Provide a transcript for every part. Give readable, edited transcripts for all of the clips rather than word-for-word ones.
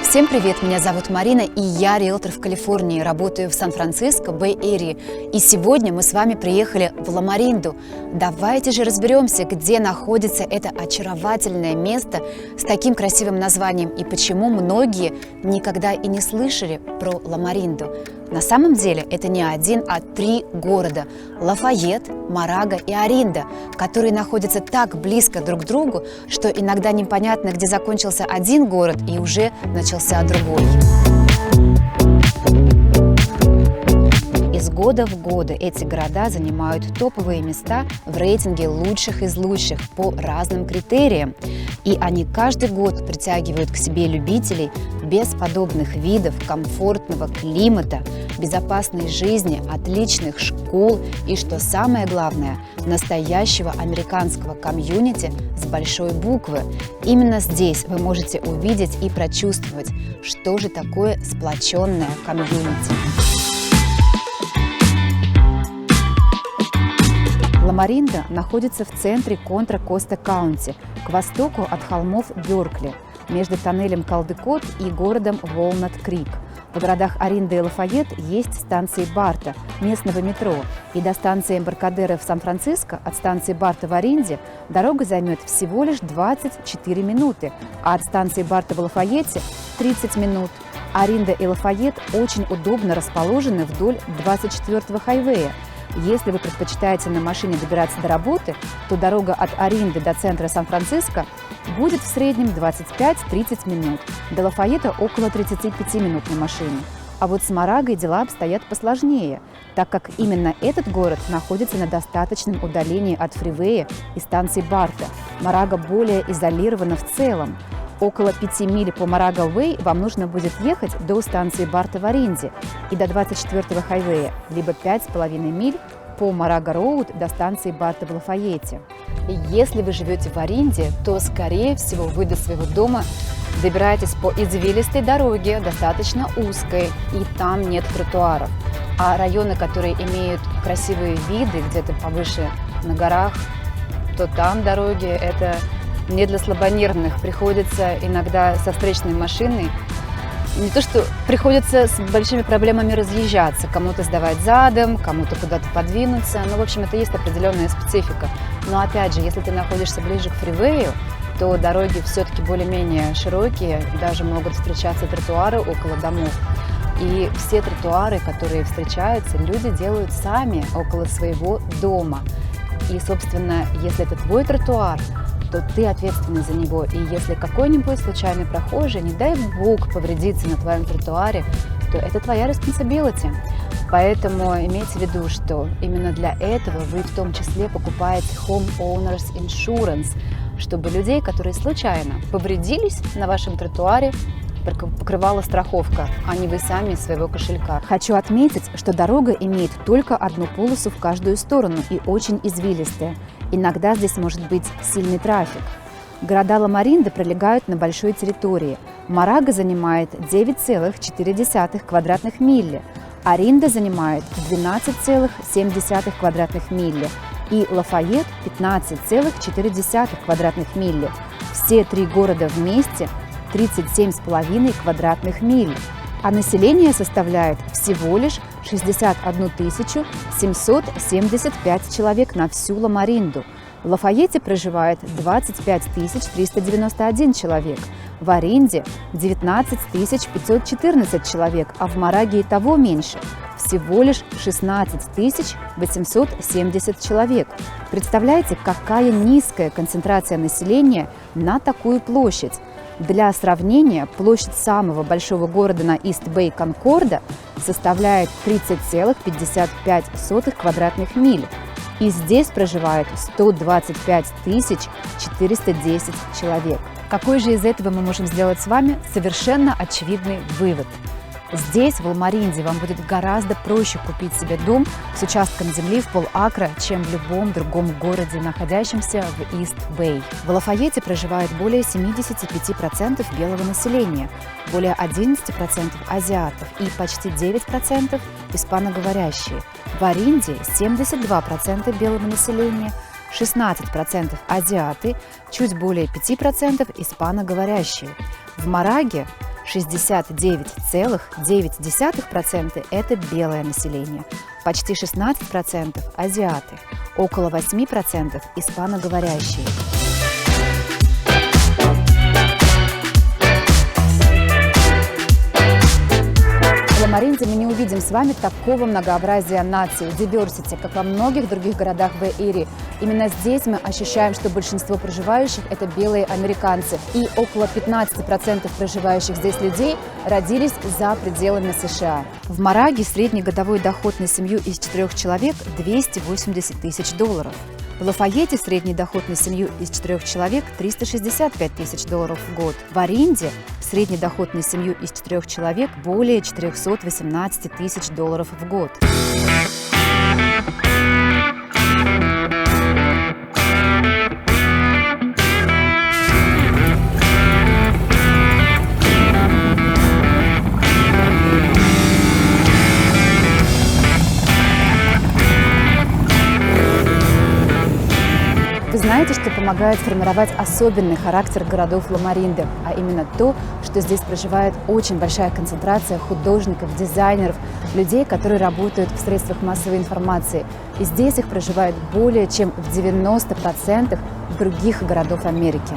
Всем привет, меня зовут Марина, и я риэлтор в Калифорнии, работаю в Сан-Франциско, Бэй-Эри. И сегодня мы с вами приехали в Ла-Маринду. Давайте же разберемся, где находится это очаровательное место с таким красивым названием и почему многие никогда и не слышали про Ла-Маринду. На самом деле это не один, а 3 города – Лафайет, Морага и Оринда, которые находятся так близко друг к другу, что иногда непонятно, где закончился один город и уже начался другой. Из года в год эти города занимают топовые места в рейтинге лучших из лучших по разным критериям. И они каждый год притягивают к себе любителей бесподобных видов, комфортного климата, безопасной жизни, отличных школ и, что самое главное, настоящего американского комьюнити с большой буквы. Именно здесь вы можете увидеть и прочувствовать, что же такое сплоченное комьюнити. Ла-Маринда находится в центре Контра-Коста-Каунти, к востоку от холмов Беркли, между тоннелем Калдекот и городом Волнат-Крик. В городах Оринда и Лафайет есть станции Барта, местного метро, и до станции Эмбаркадеро в Сан-Франциско от станции Барта в Оринде дорога займет всего лишь 24 минуты, а от станции Барта в Лафайете – 30 минут. Оринда и Лафайет очень удобно расположены вдоль 24-го хайвея. Если вы предпочитаете на машине добираться до работы, то дорога от Оринды до центра Сан-Франциско будет в среднем 25-30 минут, до Лафайета около 35 минут на машине. А вот с Морагой дела обстоят посложнее, так как именно этот город находится на достаточном удалении от фривея и станции Барта. Морага более изолирована в целом. Около 5 миль по Морага-Уэй вам нужно будет ехать до станции Барта в Оринде и до 24-го хайвея, либо 5,5 миль по Морага-Роуд до станции Барта в Лафайете. Если вы живете в Оринде, то, скорее всего, вы до своего дома добираетесь по извилистой дороге, достаточно узкой, и там нет тротуаров. А районы, которые имеют красивые виды, где-то повыше на горах, то там дороги – это не для слабонервных. Приходится иногда со встречной машиной, не то что приходится с большими проблемами разъезжаться, кому-то сдавать задом, кому-то куда-то подвинуться. Ну, в общем, это есть определенная специфика. Но опять же, если ты находишься ближе к фривею, то дороги все-таки более-менее широкие, даже могут встречаться тротуары около домов. И все тротуары, которые встречаются, люди делают сами около своего дома. И, собственно, если это твой тротуар, то ты ответственный за него. И если какой-нибудь случайный прохожий, не дай бог, повредится на твоем тротуаре, то это твоя responsibility. Поэтому имейте в виду, что именно для этого вы в том числе покупаете Homeowners Insurance, чтобы людей, которые случайно повредились на вашем тротуаре, покрывала страховка, а не вы сами из своего кошелька. Хочу отметить, что дорога имеет только одну полосу в каждую сторону и очень извилистая. Иногда здесь может быть сильный трафик. Города Ла-Маринда пролегают на большой территории. Морага занимает 9,4 квадратных мили, Оринда занимает 12,7 квадратных мили и Лафайет 15,4 квадратных мили. Все 3 города вместе 37,5 квадратных миль, а население составляет всего лишь 61 775 человек на всю Ла-Маринду. В Лафайете проживает 25 391 человек, в Оринде 19 514 человек, а в Мораге и того меньше – всего лишь 16 870 человек. Представляете, какая низкая концентрация населения на такую площадь? Для сравнения, площадь самого большого города на Ист-Бэй Конкорда составляет 30,55 квадратных миль. И здесь проживает 125 410 человек. Какой же из этого мы можем сделать с вами совершенно очевидный вывод? Здесь, в Ла-Маринде, вам будет гораздо проще купить себе дом с участком земли в пол-акра, чем в любом другом городе, находящемся в Ист-Бэй. В Лафайете проживает более 75% белого населения, более 11% азиатов и почти 9% испаноговорящие. В Оринде 72% белого населения, 16% азиаты, чуть более 5% испаноговорящие. В Мораге 69,9% – это белое население, почти 16% – азиаты, около 8% – испаноговорящие. В Ла-Маринде мы не увидим с вами такого многообразия наций, diversity, как во многих других городах Бэй-Эрии. Именно здесь мы ощущаем, что большинство проживающих – это белые американцы. И около 15% проживающих здесь людей родились за пределами США. В Мораге средний годовой доход на семью из 4 человек – $280 тысяч. В Лафайете средний доход на семью из 4 человек – $365 тысяч в год. В Аринде средний доход на семью из 4 человек – более $418 тысяч в год. Вы знаете, что помогает формировать особенный характер городов Ла-Маринды, а именно то, что здесь проживает очень большая концентрация художников, дизайнеров, людей, которые работают в средствах массовой информации. И здесь их проживает более чем в 90% других городов Америки.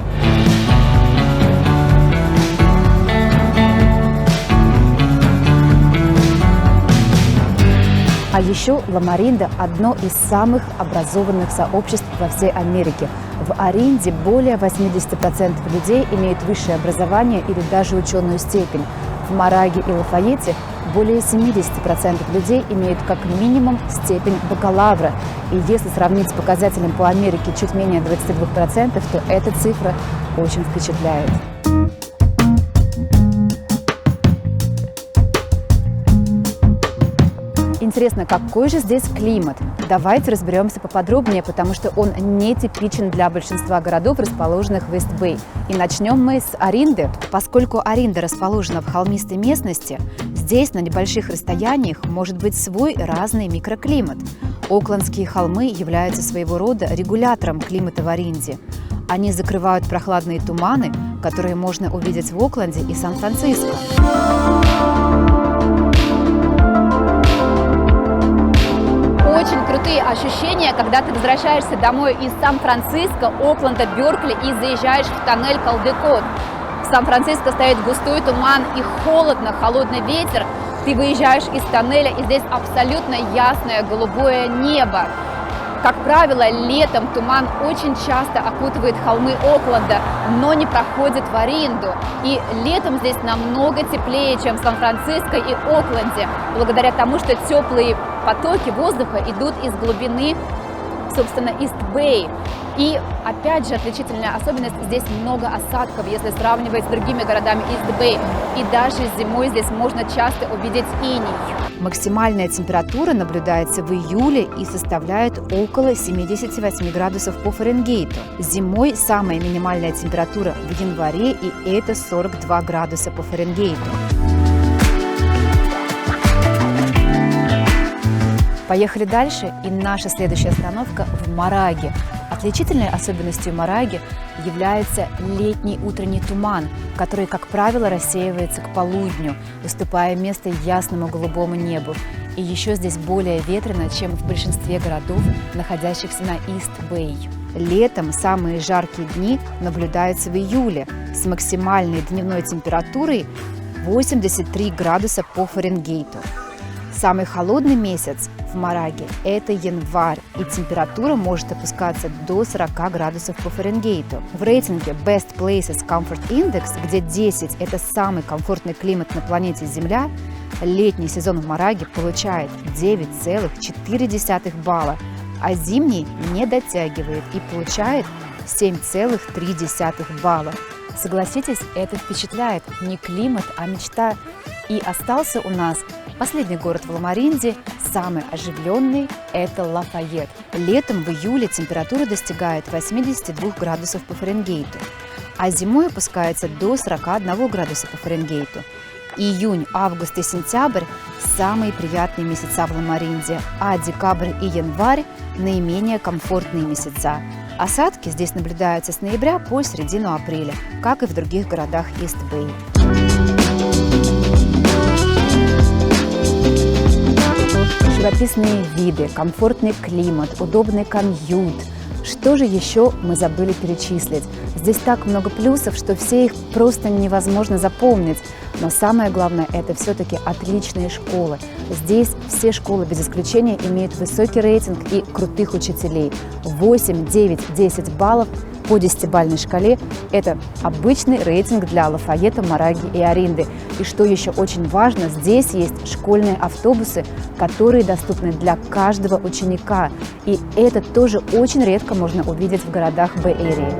А еще Ла-Маринда – одно из самых образованных сообществ во всей Америке. В Аринде более 80% людей имеют высшее образование или даже ученую степень. В Мораге и Лафайете более 70% людей имеют как минимум степень бакалавра. И если сравнить с показателем по Америке чуть менее 22%, то эта цифра очень впечатляет. Интересно, какой же здесь климат? Давайте разберемся поподробнее, потому что он нетипичен для большинства городов, расположенных в Ист-Бэй. И начнем мы с Аринды. Поскольку Аринда расположена в холмистой местности, здесь на небольших расстояниях может быть свой разный микроклимат. Оклендские холмы являются своего рода регулятором климата в Аринде. Они закрывают прохладные туманы, которые можно увидеть в Окленде и Сан-Франциско. Очень крутые ощущения, когда ты возвращаешься домой из Сан-Франциско, Окленда, Беркли и заезжаешь в тоннель Калдекот. В Сан-Франциско стоит густой туман и холодно, холодный ветер. Ты выезжаешь из тоннеля, и здесь абсолютно ясное голубое небо. Как правило, летом туман очень часто окутывает холмы Окленда, но не проходит в Аринду. И летом здесь намного теплее, чем в Сан-Франциско и Окленде, благодаря тому, что теплые потоки воздуха идут из глубины, собственно, Ист-Бэй. И, опять же, отличительная особенность – здесь много осадков, если сравнивать с другими городами Ист-Бэй. И даже зимой здесь можно часто увидеть иней. Максимальная температура наблюдается в июле и составляет около 78 градусов по Фаренгейту. Зимой самая минимальная температура в январе, и это 42 градуса по Фаренгейту. Поехали дальше, и наша следующая остановка в Мораге. Отличительной особенностью Мораги является летний утренний туман, который, как правило, рассеивается к полудню, уступая место ясному голубому небу. И еще здесь более ветрено, чем в большинстве городов, находящихся на Ист-Бэй. Летом самые жаркие дни наблюдаются в июле с максимальной дневной температурой 83 градуса по Фаренгейту. Самый холодный месяц в Мораге – это январь, и температура может опускаться до 40 градусов по Фаренгейту. В рейтинге Best Places Comfort Index, где 10 – это самый комфортный климат на планете Земля, летний сезон в Мораге получает 9,4 балла, а зимний не дотягивает и получает 7,3 балла. Согласитесь, это впечатляет. Не климат, а мечта. И остался у нас последний город в Ла-Маринде, самый оживленный – это Лафайет. Летом в июле температура достигает 82 градусов по Фаренгейту, а зимой опускается до 41 градуса по Фаренгейту. Июнь, август и сентябрь – самые приятные месяца в Ла-Маринде, а декабрь и январь – наименее комфортные месяца. Осадки здесь наблюдаются с ноября по середину апреля, как и в других городах Ист-Бэй. Живописные виды, комфортный климат, удобный комьют. Что же еще мы забыли перечислить? Здесь так много плюсов, что все их просто невозможно запомнить. Но самое главное, это все-таки отличные школы. Здесь все школы без исключения имеют высокий рейтинг и крутых учителей. 8, 9, 10 баллов по 10-бальной шкале – это обычный рейтинг для Лафайета, Мораги и Оринды. И что еще очень важно, здесь есть школьные автобусы, которые доступны для каждого ученика. И это тоже очень редко можно увидеть в городах Бэй-Эрии.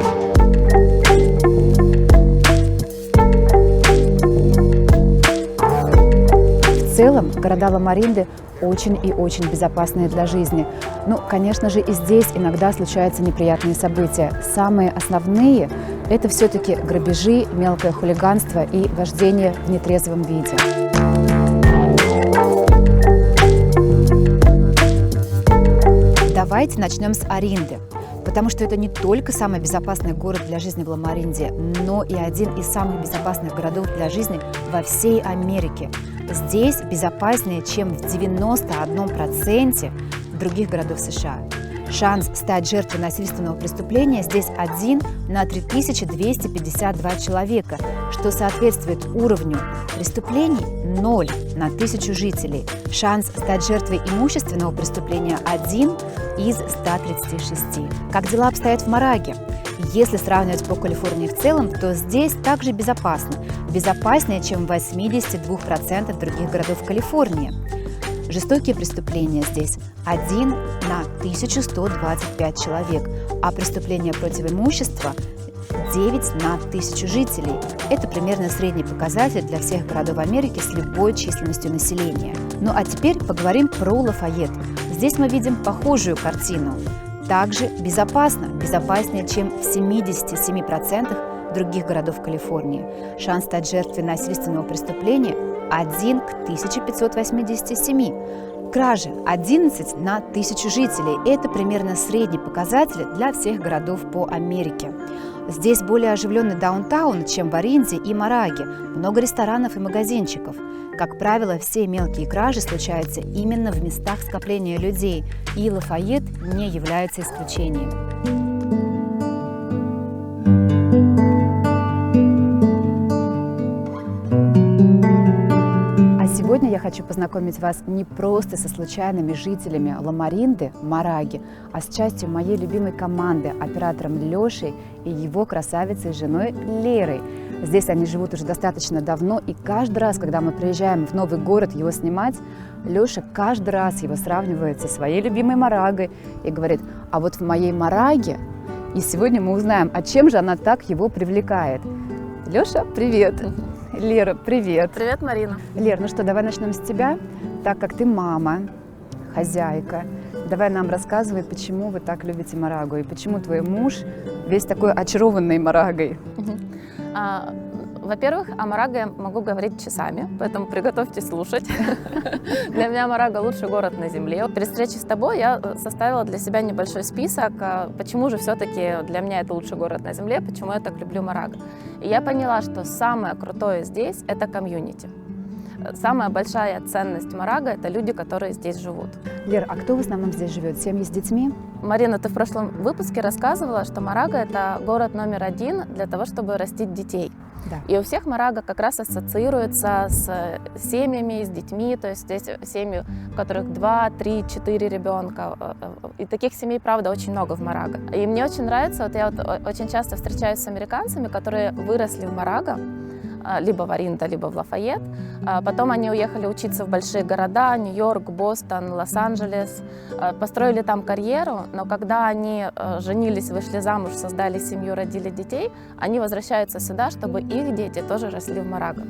В целом, города Лама-Оринды очень и очень безопасные для жизни. Ну, конечно же, и здесь иногда случаются неприятные события. Самые основные – это все-таки грабежи, мелкое хулиганство и вождение в нетрезвом виде. Давайте начнем с Оринды, потому что это не только самый безопасный город для жизни в Лама-Оринде, но и один из самых безопасных городов для жизни во всей Америке. Здесь безопаснее, чем в 91% других городов США. Шанс стать жертвой насильственного преступления здесь 1 на 3252 человека, что соответствует уровню преступлений 0 на 1000 жителей. Шанс стать жертвой имущественного преступления 1 из 136. Как дела обстоят в Мораге? Если сравнивать по Калифорнии в целом, то здесь также безопасно. Безопаснее, чем в 82% других городов Калифорнии. Жестокие преступления здесь 1 на 1125 человек, а преступления против имущества 9 на 1000 жителей. Это примерно средний показатель для всех городов Америки с любой численностью населения. Ну а теперь поговорим про Лафайет. Здесь мы видим похожую картину. Также безопасно, безопаснее, чем в 77% других городов Калифорнии. Шанс стать жертвой насильственного преступления 1 к 1587. Кражи 11 на 1000 жителей. Это примерно средний показатель для всех городов по Америке. Здесь более оживленный даунтаун, чем в Оринде и Мораге. Много ресторанов и магазинчиков. Как правило, все мелкие кражи случаются именно в местах скопления людей, и Лафайет не является исключением. Сегодня я хочу познакомить вас не просто со случайными жителями Лама-Оринды, Мораги, а с частью моей любимой команды, оператором Лешей и его красавицей женой Лерой. Здесь они живут уже достаточно давно, и каждый раз, когда мы приезжаем в новый город его снимать, Леша каждый раз его сравнивает со своей любимой Морагой и говорит: а вот в моей Мораге, и сегодня мы узнаем, а чем же она так его привлекает. Леша, привет! Лера, привет! Привет, Марина! Лер, ну что, давай начнем с тебя, так как ты мама, хозяйка. Давай нам рассказывай, почему вы так любите Морагу и почему твой муж весь такой очарованный Морагой. Во-первых, о Мораго я могу говорить часами, поэтому приготовьтесь слушать. Для меня Морага лучший город на земле. При встрече с тобой я составила для себя небольшой список, почему же все-таки для меня это лучший город на земле, почему я так люблю Морага. И я поняла, что самое крутое здесь – это комьюнити. Самая большая ценность Морага – это люди, которые здесь живут. Лер, а кто в основном здесь живет? Семьи с детьми? Марина, ты в прошлом выпуске рассказывала, что Морага – это город номер 1 для того, чтобы растить детей. Да. И у всех Морага как раз ассоциируется с семьями, с детьми, то есть здесь семьи, в которых 2, 3, 4 ребенка. И таких семей, правда, очень много в Морага. И мне очень нравится, вот я очень часто встречаюсь с американцами, которые выросли в Морага, либо в Оринда, либо в Лафайет. Потом они уехали учиться в большие города, Нью-Йорк, Бостон, Лос-Анджелес, построили там карьеру, но когда они женились, вышли замуж, создали семью, родили детей, они возвращаются сюда, чтобы их дети тоже росли в Морага.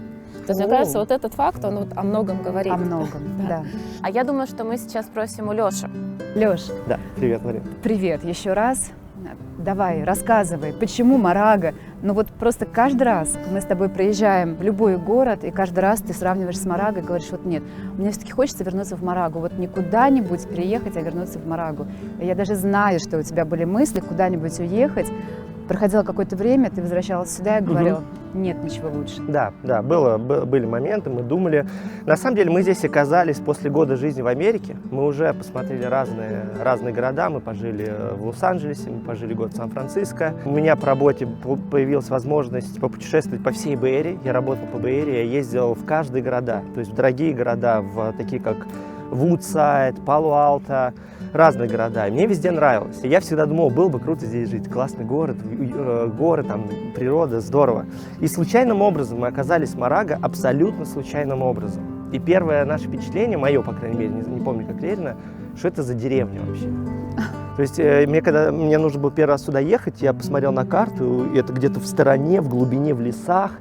То есть, мне кажется, вот этот факт, он вот о многом говорит. О многом, да. А я думаю, что мы сейчас спросим у Леши. Леш. Да, привет, Марина. Привет еще раз. Давай, рассказывай, почему Морага? Ну вот просто каждый раз мы с тобой приезжаем в любой город, и каждый раз ты сравниваешь с Морагой и говоришь: вот нет, мне все-таки хочется вернуться в Морагу, вот не куда-нибудь приехать, а вернуться в Морагу. И я даже знаю, что у тебя были мысли куда-нибудь уехать, проходило какое-то время, ты возвращалась сюда и говорила, нет ничего лучше. Да, были моменты, мы думали. На самом деле мы здесь оказались после года жизни в Америке. Мы уже посмотрели разные города. Мы пожили в Лос-Анджелесе, мы пожили год в Сан-Франциско. У меня по работе появилась возможность попутешествовать по всей Бэй-Эрии. Я работал по Бэй-Эрии, я ездил в каждые города. То есть в дорогие города, в такие как Вудсайд, Пало-Алто, разные города. И мне везде нравилось. И я всегда думал, было бы круто здесь жить. Классный город, горы, там, природа, здорово. И случайным образом мы оказались в Морага, абсолютно случайным образом. И первое наше впечатление, мое, по крайней мере, не помню, как Лерина, что это за деревня вообще. То есть когда мне нужно было первый раз сюда ехать, я посмотрел на карту, и это где-то в стороне, в глубине, в лесах.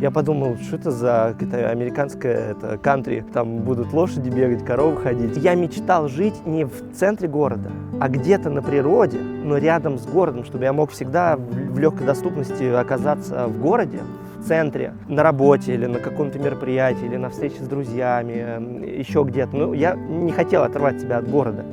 Я подумал, что это за американское кантри, там будут лошади бегать, коровы ходить. Я мечтал жить не в центре города, а где-то на природе, но рядом с городом, чтобы я мог всегда в легкой доступности оказаться в городе, в центре, на работе или на каком-то мероприятии, или на встрече с друзьями, еще где-то. Ну, я не хотел оторвать себя от города,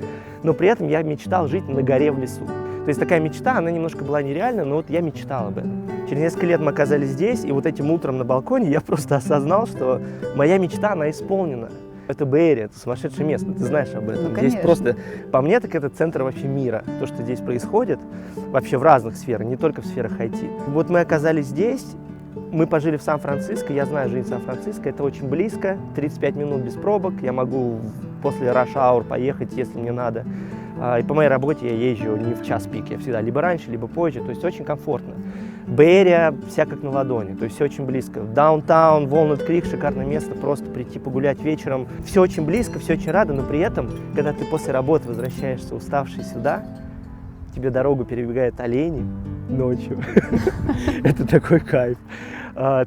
но при этом я мечтал жить на горе в лесу. То есть такая мечта, она немножко была нереальна, но вот я мечтал об этом. Через несколько лет мы оказались здесь, и вот этим утром на балконе я просто осознал, что моя мечта, она исполнена. Это Бэй-Эрия, это сумасшедшее место, ты знаешь об этом. Ну, здесь просто, по мне, так это центр вообще мира. То, что здесь происходит, вообще в разных сферах, не только в сферах IT. Вот мы оказались здесь, мы пожили в Сан-Франциско, я знаю жизнь Сан-Франциско, это очень близко, 35 минут без пробок, я могу после rush-hour поехать, если мне надо. И по моей работе я езжу не в час пик, я всегда либо раньше, либо позже, то есть очень комфортно. Бэй-Эрия вся как на ладони, то есть все очень близко. Даунтаун, Волнат-Крик, шикарное место, просто прийти погулять вечером. Все очень близко, все очень рада, но при этом, когда ты после работы возвращаешься уставший сюда, тебе дорогу перебегают олени ночью. Это такой кайф.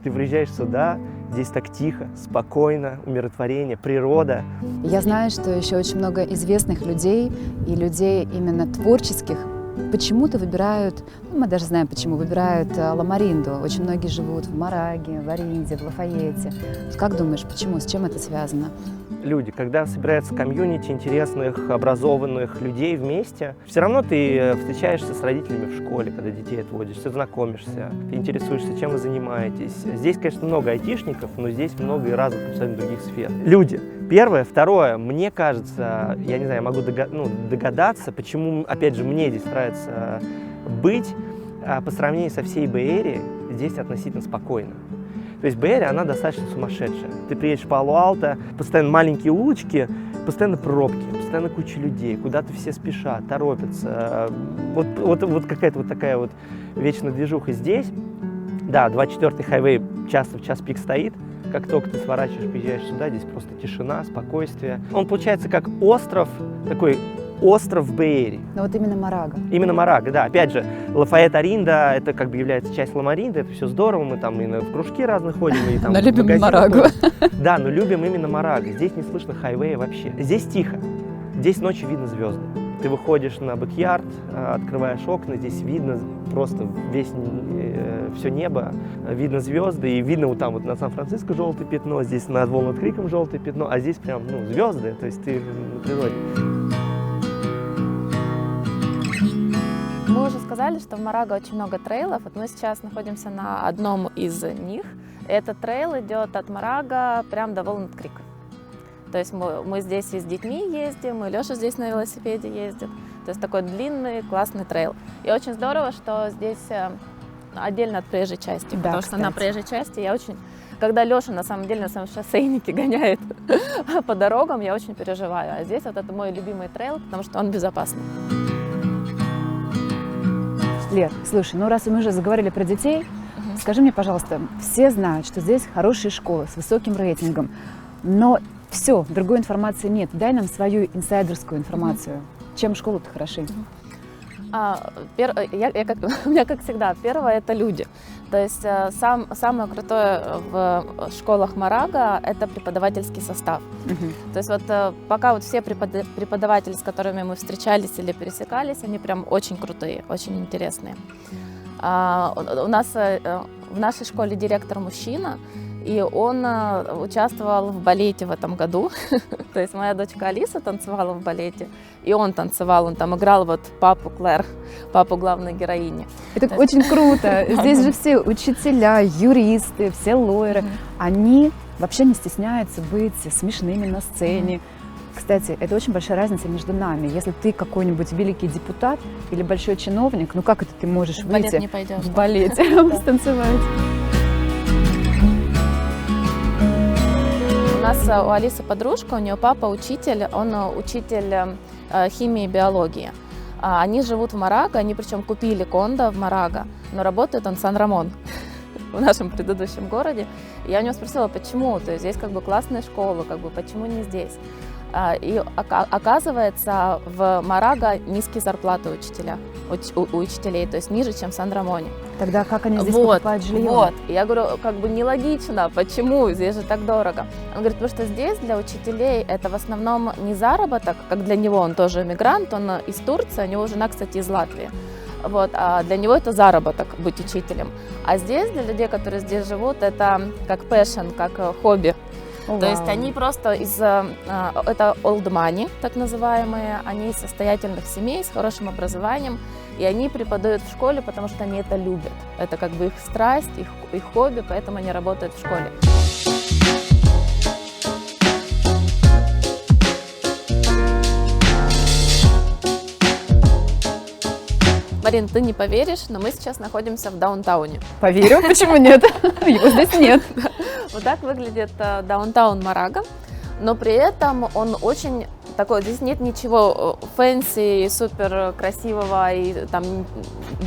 Ты приезжаешь сюда, здесь так тихо, спокойно, умиротворение, природа. Я знаю, что еще очень много известных людей и людей именно творческих почему-то выбирают, ну, мы даже знаем почему, выбирают Ла-Маринду. Очень многие живут в Мораге, в Аринде, в Лафайете. Как думаешь, почему, с чем это связано? Люди, когда собирается комьюнити интересных, образованных людей вместе, все равно ты встречаешься с родителями в школе, когда детей отводишь, ты знакомишься, ты интересуешься, чем вы занимаетесь. Здесь, конечно, много айтишников, но здесь много и разных абсолютно других сфер. Люди. Первое. Второе. Мне кажется, я не знаю, я могу догадаться, почему, опять же, мне здесь нравится быть, по сравнению со всей Бэй-Эрией, здесь относительно спокойно. То есть Бэй-Эрия, она достаточно сумасшедшая. Ты приедешь в Пало-Алто, постоянно маленькие улочки, постоянно пробки, постоянно куча людей, куда-то все спешат, торопятся. Вот какая-то вот такая вот вечная движуха здесь. Да, 24-й хайвей часто в час пик стоит. Как только ты сворачиваешь, приезжаешь сюда, здесь просто тишина, спокойствие. Он получается как остров, такой остров в Бэй-Эрии. Но вот именно Морага. Именно Морага, да. Опять же, Лафайет Аринда, это как бы является часть Ла-Маринды, это все здорово, мы там и в кружки разные ходим, и там но любим Морагу. Да, но любим именно Морага. Здесь не слышно хайвея вообще. Здесь тихо. Здесь ночью видно звезды. Ты выходишь на бэк-ярд, открываешь окна, здесь видно просто все небо, видно звезды, и видно вот там вот на Сан-Франциско желтое пятно, здесь над Волнат-Криком желтое пятно, а здесь прям, звезды, то есть ты на природе. Мы уже сказали, что в Морага очень много трейлов. Вот мы сейчас находимся на одном из них. Этот трейл идет от Морага прям до Волнат-Крика. То есть мы здесь и с детьми ездим, и Леша здесь на велосипеде ездит. То есть такой длинный, классный трейл. И очень здорово, что здесь отдельно от проезжей части. Да, потому кстати. что на проезжей части я очень... Когда Леша на самом деле на своем шоссейнике гоняет по дорогам, я очень переживаю. А здесь вот это мой любимый трейл, потому что он безопасный. Лер, слушай, ну раз мы уже заговорили про детей, скажи мне, пожалуйста, все знают, что здесь хорошие школы с высоким рейтингом, но все, другой информации нет. Дай нам свою инсайдерскую информацию. Чем школы-то хороши? У меня, как всегда, первое – это люди. То есть самое крутое в школах Морага – это преподавательский состав. То есть вот пока вот все преподаватели, с которыми мы встречались или пересекались, они прям очень крутые, очень интересные. У нас в нашей школе директор мужчина, и он участвовал в балете в этом году. То есть моя дочка Алиса танцевала в балете, и он танцевал, он там играл вот папу Клэр, папу главной героини. Это очень круто. Здесь же все учителя, юристы, все лойеры. Они вообще не стесняются быть смешными на сцене. Кстати, это очень большая разница между нами. Если ты какой-нибудь великий депутат или большой чиновник, ну как это ты можешь В балет выйти не пойдешь, в да. балете, станцевать? У нас у Алисы подружка, у нее папа учитель, он учитель химии и биологии. Они живут в Марага, они причем купили кондо в Марага, но работает он в Сан-Рамон, в нашем предыдущем городе. И я у него спросила, почему, то есть здесь как бы классная школа, как бы почему не здесь? И оказывается, в Марага низкие зарплаты у учителей, то есть ниже, чем в Сан-Рамоне. Тогда как они здесь покупают жилье? Вот. И я говорю, как бы нелогично, почему здесь же так дорого? Он говорит, потому что здесь для учителей это в основном не заработок, как для него, он тоже иммигрант, он из Турции, у него жена, кстати, из Латвии. Вот, а для него это заработок быть учителем. А здесь для людей, которые здесь живут, это как passion, как хобби. То есть они просто это old money, так называемые, они из состоятельных семей, с хорошим образованием, и они преподают в школе, потому что они это любят. Это как бы их страсть, их хобби, поэтому они работают в школе. Марин, ты не поверишь, но мы сейчас находимся в даунтауне. Поверю, почему нет? Его здесь нет. Вот так выглядит даунтаун Марага, но при этом он очень такой, здесь нет ничего фэнси, супер красивого и там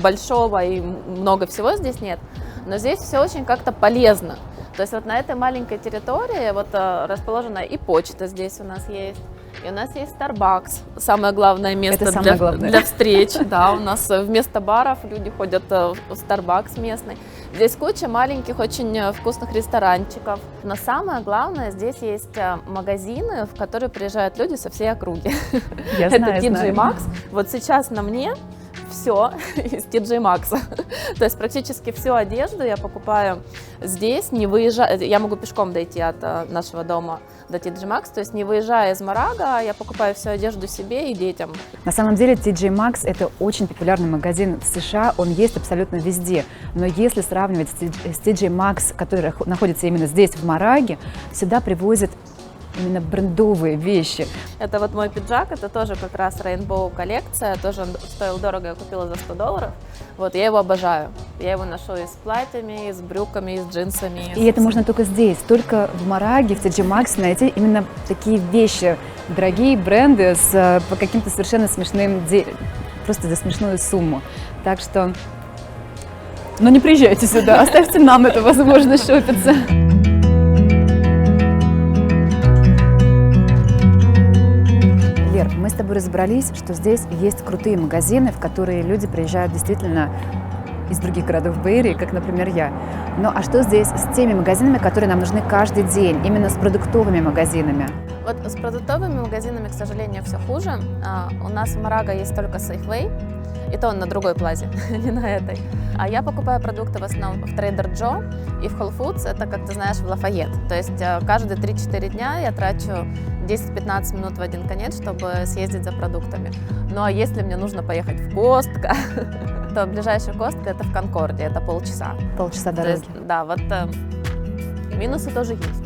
большого, и много всего здесь нет, но здесь все очень как-то полезно. То есть вот на этой маленькой территории вот расположена и почта здесь у нас есть, и у нас есть Starbucks, самое главное место для встреч. Да, у нас вместо баров люди ходят в Starbucks местный. Здесь куча маленьких, очень вкусных ресторанчиков. Но самое главное, здесь есть магазины, в которые приезжают люди со всей округи. Я Это знаю, TJ Maxx. Вот сейчас на мне все из TJ Maxx. То есть практически всю одежду я покупаю здесь, не выезжая. Я могу пешком дойти от нашего дома до TJ Maxx, то есть не выезжая из Марага, я покупаю всю одежду себе и детям. На самом деле TJ Maxx – это очень популярный магазин в США, он есть абсолютно везде. Но если сравнивать с TJ Maxx, который находится именно здесь, в Мараге, сюда привозят именно брендовые вещи. Это вот мой пиджак, это тоже как раз Rainbow коллекция, тоже он стоил дорого, я купила за $100. Вот, я его обожаю. Я его ношу и с платьями, и с брюками, и с джинсами. И это можно только здесь, только в Мараге, в TJ Maxx найти именно такие вещи, дорогие бренды по каким-то совершенно смешным, просто за смешную сумму. Так что, ну не приезжайте сюда, оставьте нам эту возможность шопиться. Лер, мы с тобой разобрались, что здесь есть крутые магазины, в которые люди приезжают действительно из других городов Бэйрии, как, например, я. Ну а что здесь с теми магазинами, которые нам нужны каждый день, именно с продуктовыми магазинами? Вот с продуктовыми магазинами, к сожалению, все хуже. У нас в Марага есть только Safeway, и то он на другой плазе, не на этой. А я покупаю продукты в основном в Trader Joe и в Whole Foods, это, как ты знаешь, в Лафайет. То есть каждые 3-4 дня я трачу 10-15 минут в один конец, чтобы съездить за продуктами. Ну а если мне нужно поехать в Костко, то ближайшая Костко это в Конкорде, это полчаса. Полчаса дороги. То есть, да, вот минусы тоже есть.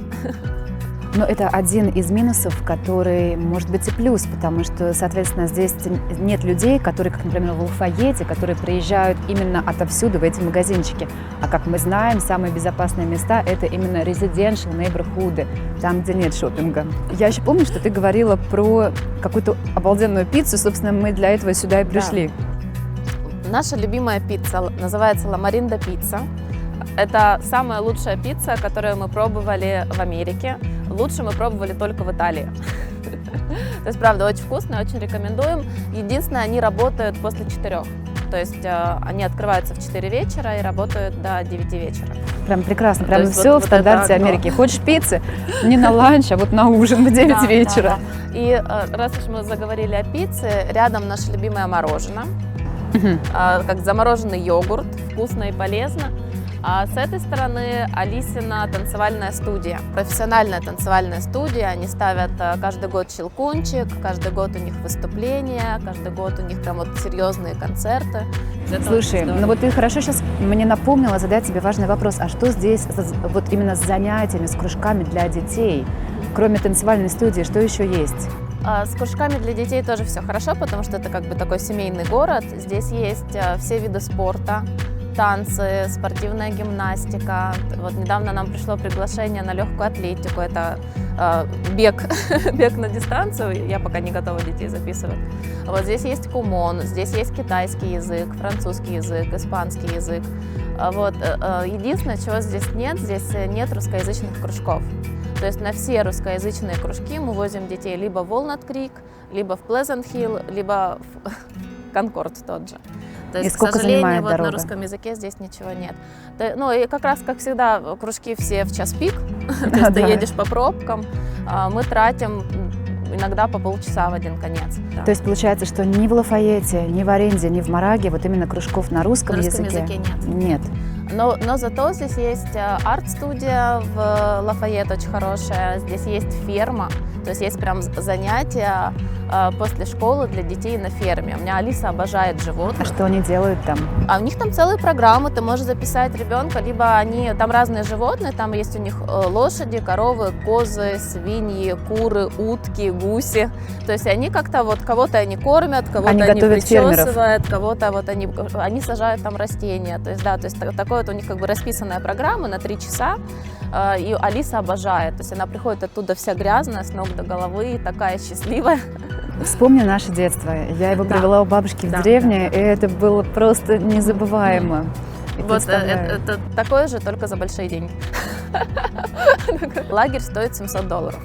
Но это один из минусов, который может быть и плюс, потому что, соответственно, здесь нет людей, которые, как, например, в Лафайете, которые приезжают именно отовсюду в эти магазинчики. А как мы знаем, самые безопасные места – это именно residential neighborhood, там, где нет шопинга. Я еще помню, что ты говорила про какую-то обалденную пиццу, собственно, мы для этого сюда и пришли. Да. Наша любимая пицца называется La Marinda Pizza. Это самая лучшая пицца, которую мы пробовали в Америке. Лучше мы пробовали только в Италии. То есть, правда, очень вкусно, очень рекомендуем. Единственное, они работают после 4. То есть они открываются в 4 вечера и работают до 9 вечера. Прям прекрасно, прям все в стандарте Америки. Хочешь пиццы? Не на ланч, а вот на ужин в 9 вечера. Да. И раз уж мы заговорили о пицце, рядом наше любимое мороженое. Как замороженный йогурт, вкусно и полезно. А с этой стороны Алисина танцевальная студия. Профессиональная танцевальная студия. Они ставят каждый год щелкунчик, каждый год у них выступления, каждый год у них прям вот серьезные концерты. Слушай, ну вот ты хорошо сейчас мне напомнила задать тебе важный вопрос. А что здесь вот именно с занятиями, с кружками для детей? Кроме танцевальной студии, что еще есть? С кружками для детей тоже все хорошо, потому что это как бы такой семейный город. Здесь есть все виды спорта, танцы, спортивная гимнастика. Вот недавно нам пришло приглашение на легкую атлетику. Это бег, бег на дистанцию. Я пока не готова детей записывать. Вот здесь есть кумон, здесь есть китайский язык, французский язык, испанский язык. Вот. Единственное, чего здесь нет русскоязычных кружков. То есть на все русскоязычные кружки мы возим детей либо в Walnut Creek, либо в Pleasant Hill, либо в Конкорд тот же. То есть, и сколько к сожалению, занимает вот дорога? на русском языке здесь ничего нет. Ну и как раз, как всегда, кружки все в час пик. То есть ты едешь по пробкам, мы тратим иногда по полчаса в один конец. То есть получается, что ни в Лафайете, ни в Оренде, ни в Мараге вот именно кружков на русском языке нет. Но зато здесь есть арт-студия в Лафайет очень хорошая, здесь есть ферма, то есть есть прям занятия после школы для детей на ферме. У меня Алиса обожает животных. А что они делают там? А у них там целые программы, ты можешь записать ребенка, либо там разные животные, там есть у них лошади, коровы, козы, свиньи, куры, утки, гуси. То есть они как-то вот, кого-то они кормят, кого-то они причесывают, кого-то вот они сажают там растения. То есть, да, то есть такое вот у них как бы расписанная программа на 3 часа, и Алиса обожает. То есть она приходит оттуда вся грязная, с ног до головы, такая счастливая. Вспомни наше детство. Я его провела у бабушки в деревне, и это было просто незабываемо. Вот это такое же, только за большие деньги. Лагерь стоит $700.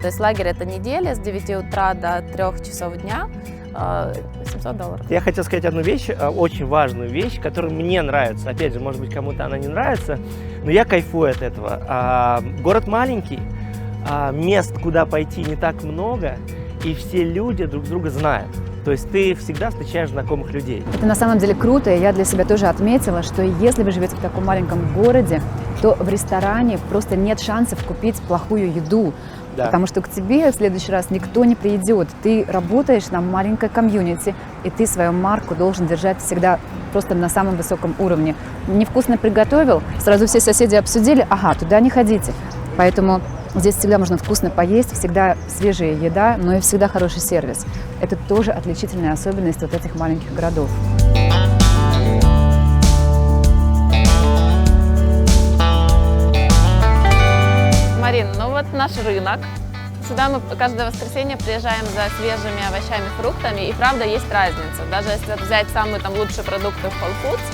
То есть лагерь — это неделя с 9 утра до 3 часов дня. $700. Я хотел сказать одну вещь, очень важную вещь, которая мне нравится. Опять же, может быть, кому-то она не нравится, но я кайфую от этого. Город маленький, мест, куда пойти, не так много, и все люди друг друга знают. То есть ты всегда встречаешь знакомых людей. Это на самом деле круто, и я для себя тоже отметила, что если вы живете в таком маленьком городе, то в ресторане просто нет шансов купить плохую еду. Да. Потому что к тебе в следующий раз никто не придет. Ты работаешь на маленькой комьюнити, и ты свою марку должен держать всегда просто на самом высоком уровне. Невкусно приготовил, сразу все соседи обсудили, ага, туда не ходите. Поэтому здесь всегда можно вкусно поесть, всегда свежая еда, но и всегда хороший сервис. Это тоже отличительная особенность вот этих маленьких городов. Марин, ну вот наш рынок. Сюда мы каждое воскресенье приезжаем за свежими овощами, фруктами, и правда есть разница. Даже если взять самые там лучшие продукты в Whole Foods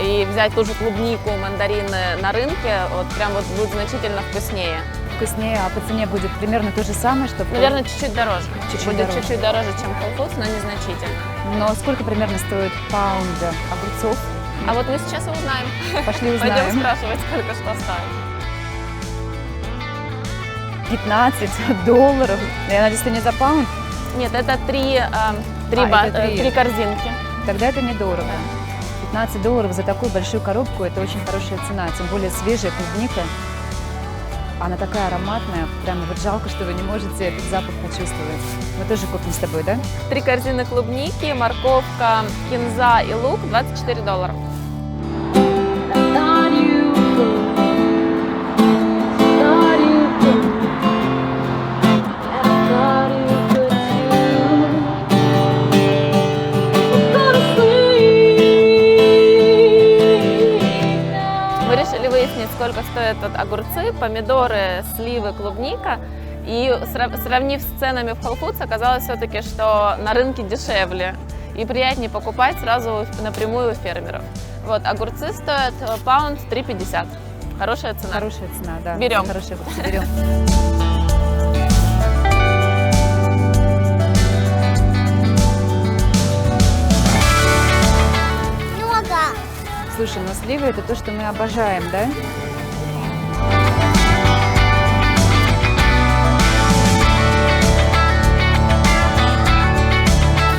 и взять ту же клубнику, мандарины на рынке, вот прям вот будет значительно вкуснее. Вкуснее, а по цене будет примерно то же самое, что... Наверное, чуть-чуть дороже. Будет чуть-чуть дороже, чем Whole Foods, но незначительно. Но сколько примерно стоит паунд огурцов? А вот мы сейчас узнаем. Пошли узнаем. Пойдем спрашивать, сколько что стоит. $15. Я надеюсь, это не за паунд? Нет, это три корзинки. Тогда это недорого. $15 за такую большую коробку – это очень хорошая цена. Тем более свежая клубника. Она такая ароматная. Прямо вот жалко, что вы не можете этот запах почувствовать. Мы тоже купим с тобой, да? 3 корзины клубники, морковка, кинза и лук – $24. Сколько стоят огурцы, помидоры, сливы, клубника. И сравнив с ценами в Whole Foods, оказалось все-таки, что на рынке дешевле и приятнее покупать сразу напрямую у фермеров. Вот, огурцы стоят паунд $3.50. Хорошая цена. Хорошая цена, да. Берем. Хорошая, берем. Слушай, но сливы – это то, что мы обожаем, да?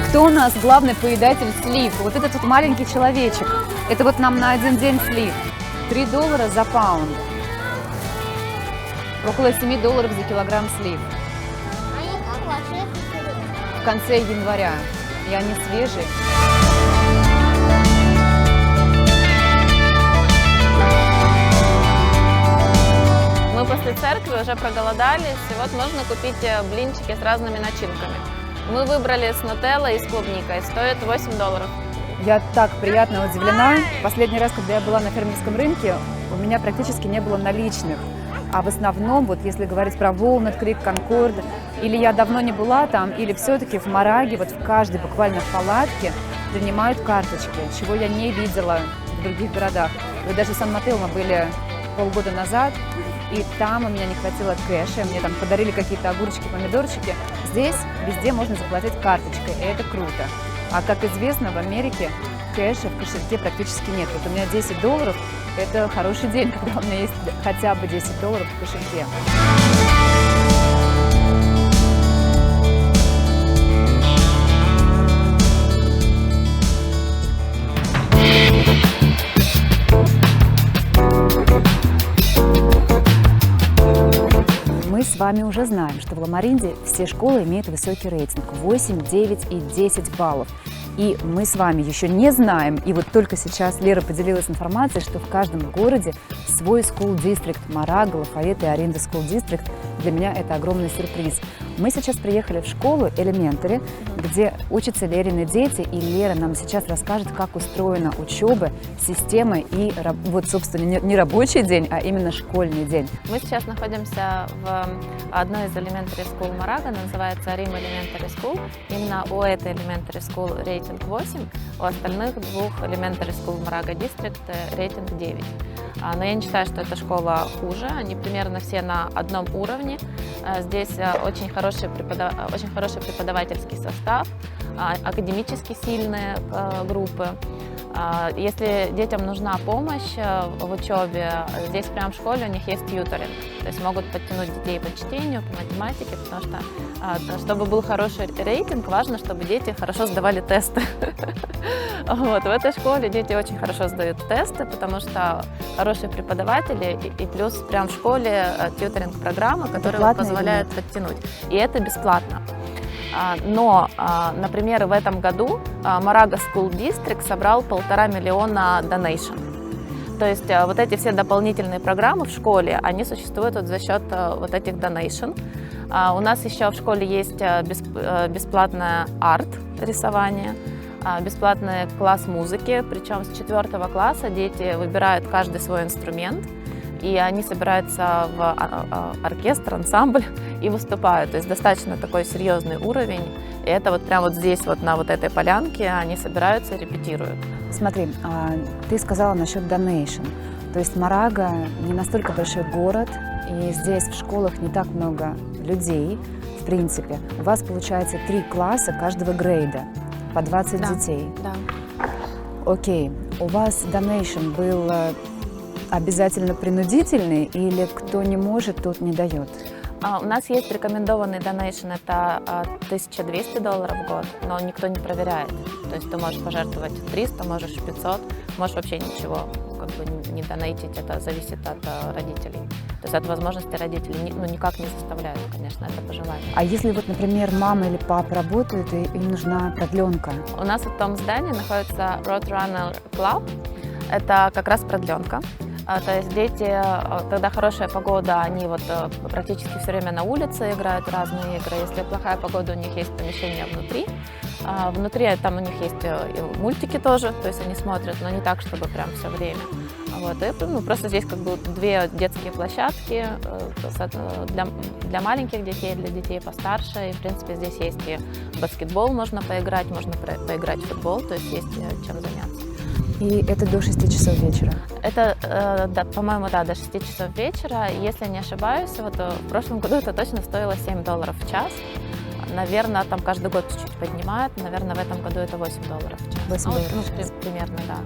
Кто у нас главный поедатель слив? Вот этот вот маленький человечек. Это вот нам на один день слив. $3 за паунд. Около $7 за килограмм слив. Они как вообще? В конце января. И они свежие. Мы после церкви уже проголодались, и вот можно купить блинчики с разными начинками. Мы выбрали с нутеллой и с клубникой, стоит $8. Я так приятно удивлена. Последний раз, когда я была на фермерском рынке, у меня практически не было наличных. А в основном, вот если говорить про Walnut Creek, Concord, или я давно не была там, или все-таки в Мораге, вот в каждой буквально палатке принимают карточки, чего я не видела в других городах. Вот даже в Сан-Матео мы были полгода назад, и там у меня не хватило кэша, мне там подарили какие-то огурчики, помидорчики. Здесь везде можно заплатить карточкой, и это круто. А как известно, в Америке кэша в кошельке практически нет. Вот у меня $10 – это хороший день, когда у меня есть хотя бы $10 в кошельке. Мы с вами уже знаем, что в Ла-Маринде все школы имеют высокий рейтинг – 8, 9 и 10 баллов. И мы с вами еще не знаем, и вот только сейчас Лера поделилась информацией, что в каждом городе свой school district. Морага, Лафайет и Оринда school district. Для меня это огромный сюрприз. Мы сейчас приехали в школу Elementary, где учатся Лерины дети, и Лера нам сейчас расскажет, как устроена учеба, система и вот, собственно, не рабочий день, а именно школьный день. Мы сейчас находимся в одной из elementary school Морага, называется Рим Elementary School. Именно у этой elementary school рейтинг 8, у остальных двух elementary school Морага District рейтинг 9. Но я не считаю, что эта школа хуже, они примерно все на одном уровне. Здесь очень хороший преподавательский состав, академически сильные группы. Если детям нужна помощь в учебе, здесь прямо в школе у них есть тьюторинг, то есть могут подтянуть детей по чтению, по математике, потому что, чтобы был хороший рейтинг, важно, чтобы дети хорошо сдавали тесты. Вот, в этой школе дети очень хорошо сдают тесты, потому что хорошие преподаватели и плюс прямо в школе тьюторинг-программа, которая позволяет подтянуть. И это бесплатно. Но, например, в этом году Морага School District собрал $1,5 миллиона donation. То есть вот эти все дополнительные программы в школе, они существуют вот за счет вот этих donation. У нас еще в школе есть бесплатное арт-рисование, бесплатный класс музыки, причем с 4 класса дети выбирают каждый свой инструмент, и они собираются в оркестр, ансамбль и выступают. То есть достаточно такой серьезный уровень. И это вот прямо вот здесь, вот на вот этой полянке, они собираются и репетируют. Смотри, ты сказала насчет donation. То есть Морага не настолько большой город, и здесь в школах не так много людей, в принципе. У вас получается 3 класса каждого грейда, по 20 детей. Да. Окей, у вас donation был обязательно принудительный или кто не может, тот не дает? У нас есть рекомендованный donation, это $1200 в год, но никто не проверяет. То есть ты можешь пожертвовать 300, можешь 500, можешь вообще ничего как бы не донейтить, это зависит от родителей. То есть от возможности родителей никак не заставляют, конечно, это пожелание. А если вот, например, мама или папа работают, и им нужна продленка? У нас в том здании находится Roadrunner Club, это как раз продленка. То есть дети, когда хорошая погода, они вот практически все время на улице играют разные игры. Если плохая погода, у них есть помещение внутри. Внутри там у них есть и мультики тоже, то есть они смотрят, но не так, чтобы прям все время. Вот, и, просто здесь как бы 2 детские площадки для маленьких детей, для детей постарше. И, в принципе, здесь есть и баскетбол, можно поиграть в футбол, то есть есть чем заняться. И это до 6 часов вечера? Это, да, по-моему, да, до 6 часов вечера. Если не ошибаюсь, вот в прошлом году это точно стоило $7 в час. Наверное, там каждый год чуть-чуть поднимают. Наверное, в этом году это $8 в час. Примерно, да.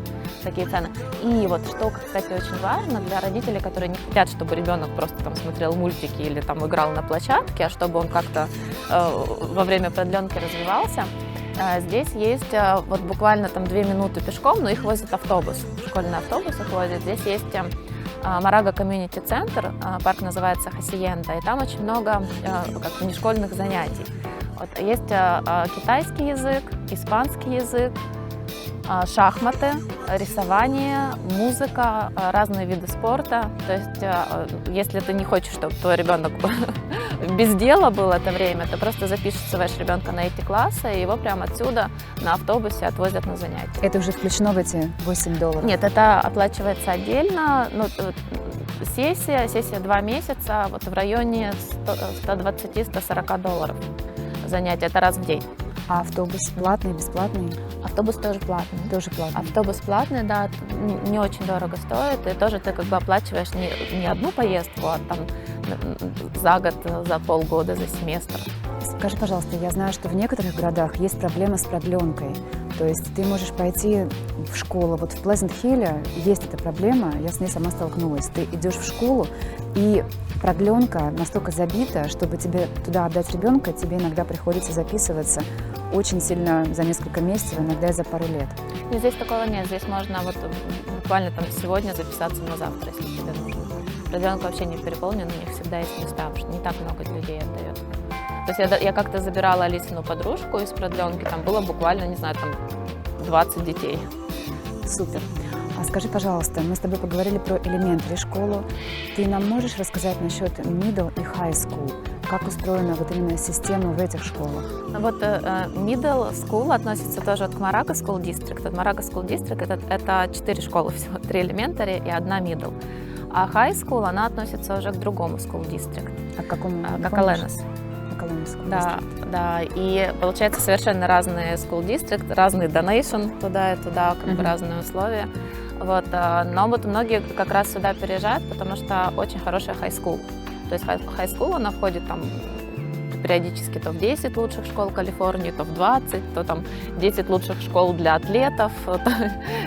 Такие цены. И вот что, кстати, очень важно для родителей, которые не хотят, чтобы ребенок просто там смотрел мультики или там играл на площадке, а чтобы он как-то во время продленки развивался. Здесь есть вот буквально там 2 минуты пешком, но их возит автобус, школьный автобус их возит. Здесь есть Морага комьюнити-центр, парк называется Хасиенда, и там очень много как внешкольных занятий. Вот, есть китайский язык, испанский язык, шахматы, рисование, музыка, разные виды спорта. То есть, если ты не хочешь, чтобы твой ребенок без дела был это время, то просто запишешь своего ребенка на эти классы, и его прямо отсюда на автобусе отвозят на занятия. Это уже включено в эти $8? Нет, это оплачивается отдельно. Ну, сессия 2 месяца, вот в районе $120–140 занятия, это раз в день. А автобус платный, бесплатный? Автобус тоже платный. Тоже платный. Автобус платный, да, не очень дорого стоит, и тоже ты как бы оплачиваешь не одну поездку, а там за год, за полгода, за семестр. Скажи, пожалуйста, я знаю, что в некоторых городах есть проблема с продленкой. То есть ты можешь пойти в школу. Вот в Плезент-Хилле есть эта проблема, я с ней сама столкнулась. Ты идешь в школу, и продленка настолько забита, чтобы тебе туда отдать ребенка, тебе иногда приходится записываться очень сильно за несколько месяцев, иногда и за пару лет. И здесь такого нет. Здесь можно вот буквально там сегодня записаться на завтра, если тебе нужно. Продленка вообще не переполнена, у них всегда есть места, потому что не так много людей отдает. То есть я как-то забирала Алисину подружку из продленки, там было буквально, не знаю, там 20 детей. Супер. А скажи, пожалуйста, мы с тобой поговорили про elementary школу. Ты нам можешь рассказать насчет middle и high school? Как устроена вот именно система в этих школах? Вот middle school относится тоже к Морага School District. Морага School District это 4 школы всего, 3 elementary и 1 middle. А high school, она относится уже к другому school district. А к какому? Как Аленас. Да, и получается совершенно разные school district, разный donation туда и туда, как бы разные условия. Вот, но вот многие как раз сюда переезжают, потому что очень хорошая high school. То есть high school, она входит там периодически то в 10 лучших школ Калифорнии, то в 20, то там 10 лучших школ для атлетов,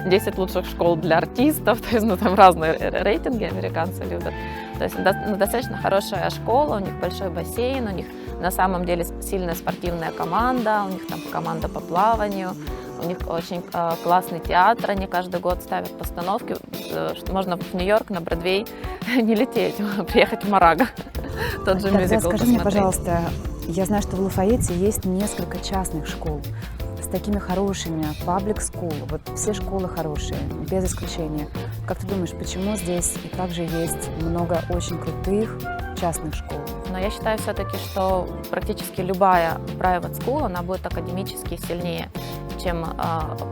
10 лучших школ для артистов, то есть, ну, там разные рейтинги американцы любят. То есть достаточно хорошая школа, у них большой бассейн, у них на самом деле сильная спортивная команда, у них там команда по плаванию, у них очень классный театр, они каждый год ставят постановки, что можно в Нью-Йорк на Бродвей не лететь, приехать в Морага. Тот же мюзикл скажи мне, пожалуйста, я знаю, что в Лафайете есть несколько частных школ с такими хорошими, public school, вот все школы хорошие, без исключения. Как ты думаешь, почему здесь и также есть много очень крутых частных школ? Но я считаю все-таки, что практически любая private school, она будет академически сильнее, чем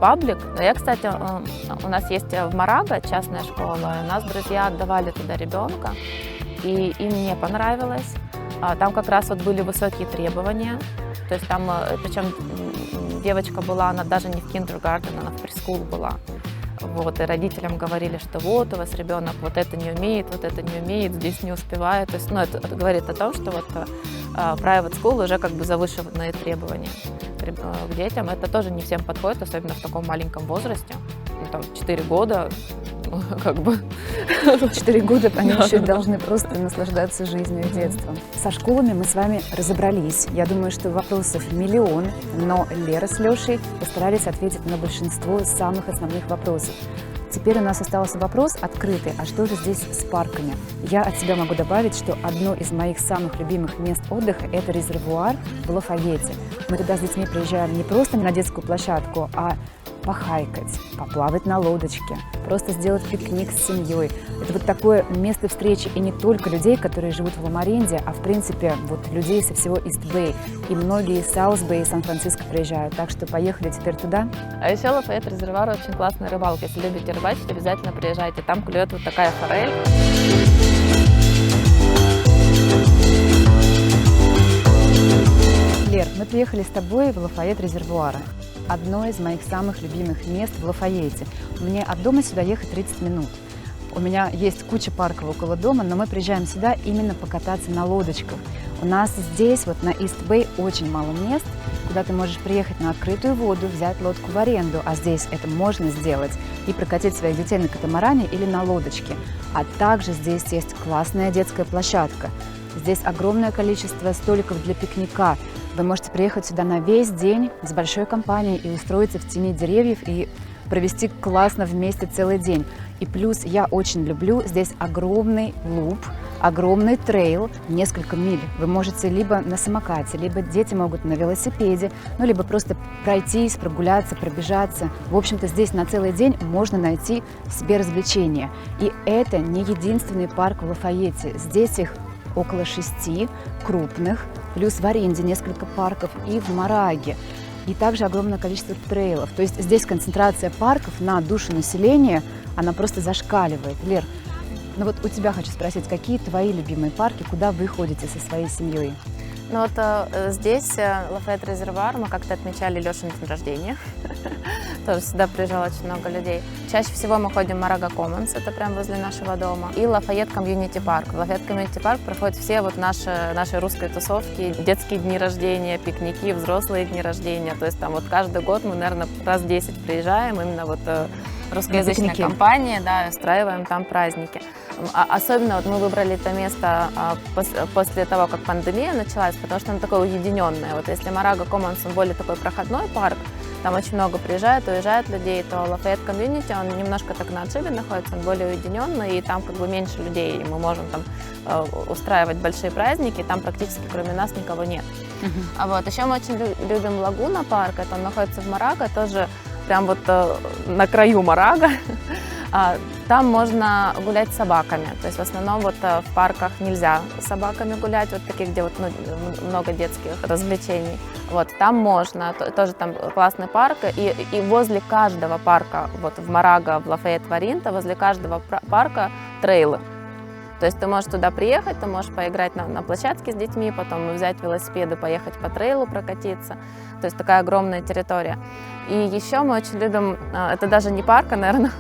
паблик. Я, кстати, у нас есть в Морага частная школа, у нас друзья отдавали туда ребенка, и им не понравилось. Там как раз вот были высокие требования, то есть там, причем девочка была, она даже не в kindergarten, она в прескул была. Вот, и родителям говорили, что вот у вас ребенок вот это не умеет, здесь не успевает. То есть, ну, это говорит о том, что вот private school уже как бы завышенные требования к детям. Это тоже не всем подходит, особенно в таком маленьком возрасте. Ну, там 4 года, как бы. 4 года они еще должны просто наслаждаться жизнью и детством. Со школами мы с вами разобрались. Я думаю, что вопросов миллион, но Лера с Лешей постарались ответить на большинство самых основных вопросов. Теперь у нас остался вопрос открытый, а что же здесь с парками? Я от себя могу добавить, что одно из моих самых любимых мест отдыха – это резервуар в Лафайете. Мы туда с детьми приезжаем не просто на детскую площадку, а похайкать, поплавать на лодочке, просто сделать пикник с семьей. Это вот такое место встречи и не только людей, которые живут в Ломаренде, а в принципе вот людей со всего Ист-Бэй. И многие из Саус-Бэй и Сан-Франциско приезжают, так что поехали теперь туда. А еще Лафайет резервуар очень классная рыбалка. Если любите рыбачить, обязательно приезжайте. Там клюет вот такая форель. Лер, мы приехали с тобой в Лафайет резервуара. Одно из моих самых любимых мест в Лафайете. Мне от дома сюда ехать 30 минут. У меня есть куча парков около дома, но мы приезжаем сюда именно покататься на лодочках. У нас здесь, вот на Ист-Бэй, очень мало мест, куда ты можешь приехать на открытую воду, взять лодку в аренду, а здесь это можно сделать, и прокатить своих детей на катамаране или на лодочке. А также здесь есть классная детская площадка. Здесь огромное количество столиков для пикника. В Вы можете приехать сюда на весь день с большой компанией и устроиться в тени деревьев и провести классно вместе целый день. И плюс я очень люблю, здесь огромный луп, огромный трейл, несколько миль. Вы можете либо на самокате, либо дети могут на велосипеде, ну, либо просто пройтись, прогуляться, пробежаться. В общем-то, здесь на целый день можно найти себе развлечения. И это не единственный парк в Лафайете. Здесь их около 6 крупных, плюс в аренде несколько парков и в Мораге. И также огромное количество трейлов. То есть здесь концентрация парков на душу населения, она просто зашкаливает. Лер, ну вот у тебя хочу спросить, какие твои любимые парки, куда вы ходите со своей семьей? Ну вот здесь, Лафайет Резервуар, мы как-то отмечали Лешин день рождения. Тоже сюда приезжало очень много людей. Чаще всего мы ходим в Морага Commons, это прямо возле нашего дома. И Лафайет Комьюнити Парк. В Лафайет Комьюнити Парк проходят все вот наши русские тусовки, детские дни рождения, пикники, взрослые дни рождения. То есть там вот каждый год мы, наверное, раз 10 приезжаем, именно вот русскоязычная компания, да, устраиваем там праздники. Особенно вот мы выбрали это место после того, как пандемия началась, потому что оно такое уединенное. Вот если Морага Commons, он более такой проходной парк, там очень много приезжает, уезжает людей, то Лафайет Комьюнити, он немножко так на отшибе находится, он более уединенный, и там как бы меньше людей, и мы можем там устраивать большие праздники, там практически кроме нас никого нет. А вот еще мы очень любим Лагуна парк, это он находится в Морага, тоже прям вот на краю Морага. Там можно гулять с собаками, то есть в основном вот в парках нельзя с собаками гулять, вот таких, где вот много детских развлечений. Вот там можно, тоже там классный парк, и возле каждого парка, вот в Морага, в Лафайет, в Оринто, возле каждого парка трейлы. То есть ты можешь туда приехать, ты можешь поиграть на площадке с детьми, потом взять велосипед и поехать по трейлу прокатиться. То есть такая огромная территория. И еще мы очень любим, это даже не парк, а, наверное,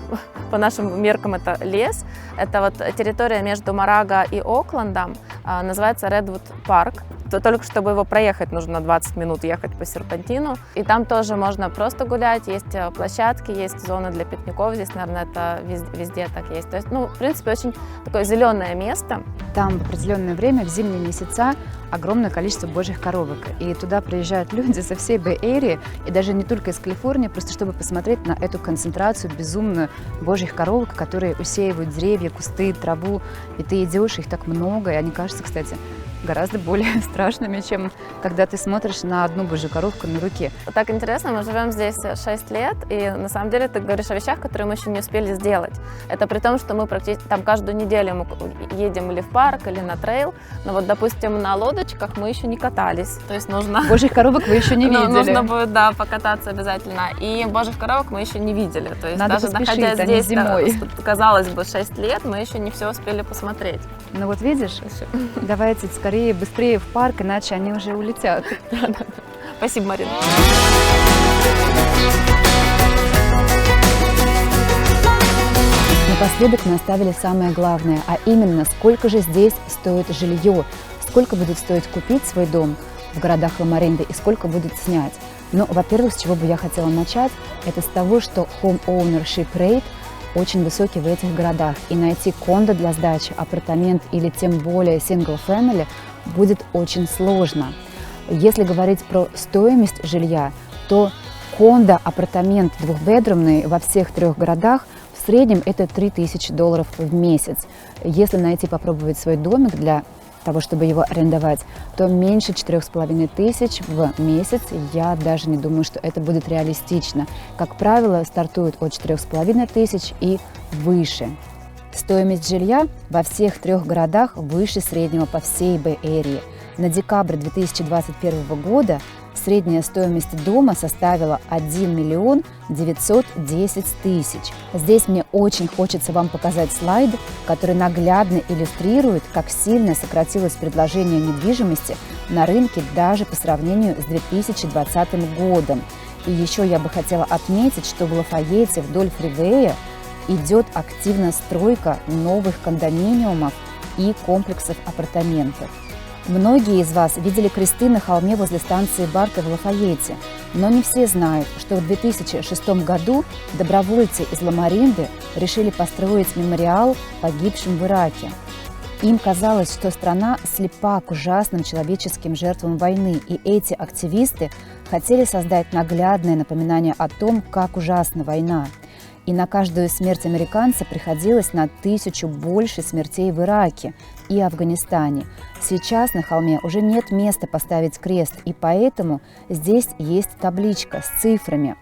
по нашим меркам это лес. Это вот территория между Морага и Оклендом, называется Редвуд парк. Только чтобы его проехать, нужно 20 минут ехать по серпантину. И там тоже можно просто гулять, есть площадки, есть зоны для пикников. Здесь, наверное, это везде так есть. То есть, ну, в принципе, очень такое зеленое место. Там в определенное время, в зимние месяца, огромное количество божьих коровок. И туда приезжают люди со всей Бэй-Эрии, и даже не только из Калифорнии, просто чтобы посмотреть на эту концентрацию безумную божьих коровок, которые усеивают деревья, кусты, траву. И ты идешь, их так много, и они кажутся, кстати, гораздо более страшными, чем когда ты смотришь на одну божью коровку на руке. Так интересно, мы живем здесь 6 лет, и на самом деле ты говоришь о вещах, которые мы еще не успели сделать. Это при том, что мы практически там каждую неделю мы едем или в парк, или на трейл, но вот, допустим, на лодочках мы еще не катались, то есть нужно... Божьих коровок вы еще не видели. Нужно будет, да, покататься обязательно. И божьих коровок мы еще не видели, то есть надо даже поспешить, находясь здесь, зимой. Казалось бы, 6 лет, мы еще не все успели посмотреть. Ну вот видишь, давайте скорее, быстрее в парк, иначе они уже улетят. Спасибо, Марина. Напоследок мы оставили самое главное, а именно, сколько же здесь стоит жилье, сколько будет стоить купить свой дом в городах Ла-Маринда и сколько будет снять. Ну, во-первых, с чего бы я хотела начать, это с того, что home ownership rate очень высокий в этих городах, и найти кондо для сдачи, апартамент или тем более single family будет очень сложно. Если говорить про стоимость жилья, то кондо, апартамент двухбедрумный во всех 3 городах в среднем это $3000 в месяц. Если найти, попробовать свой домик для того, чтобы его арендовать, то меньше 4500 в месяц. Я даже не думаю, что это будет реалистично. Как правило, стартуют от 4500 и выше. Стоимость жилья во всех 3 городах выше среднего по всей Бэй-Эрии. На декабрь 2021 года средняя стоимость дома составила 1 910 000. Здесь мне очень хочется вам показать слайд, который наглядно иллюстрирует, как сильно сократилось предложение недвижимости на рынке даже по сравнению с 2020 годом. И еще я бы хотела отметить, что в Лафайете вдоль фривея идет активная стройка новых кондоминиумов и комплексов апартаментов. Многие из вас видели кресты на холме возле станции Барка в Лафайете, но не все знают, что в 2006 году добровольцы из Ла-Маринды решили построить мемориал погибшим в Ираке. Им казалось, что страна слепа к ужасным человеческим жертвам войны, и эти активисты хотели создать наглядное напоминание о том, как ужасна война. И на каждую смерть американца приходилось на 1000 больше смертей в Ираке и Афганистане. Сейчас на холме уже нет места поставить крест, и поэтому здесь есть табличка с цифрами.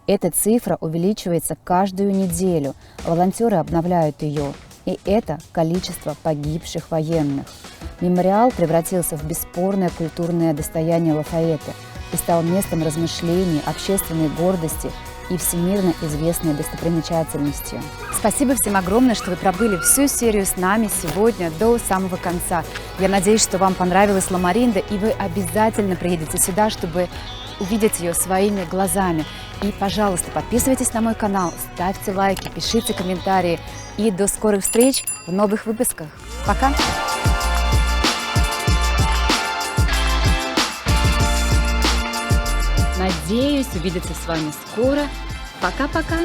Эта цифра увеличивается каждую неделю. Волонтеры обновляют ее. И это количество погибших военных. Мемориал превратился в бесспорное культурное достояние Лафайетты и стал местом размышлений, общественной гордости и всемирно известной достопримечательностью. Спасибо всем огромное, что вы пробыли всю серию с нами сегодня до самого конца. Я надеюсь, что вам понравилась Ла-Маринда, и вы обязательно приедете сюда, чтобы увидеть ее своими глазами. И, пожалуйста, подписывайтесь на мой канал, ставьте лайки, пишите комментарии. И до скорых встреч в новых выпусках. Пока! Надеюсь увидеться с вами скоро. Пока-пока!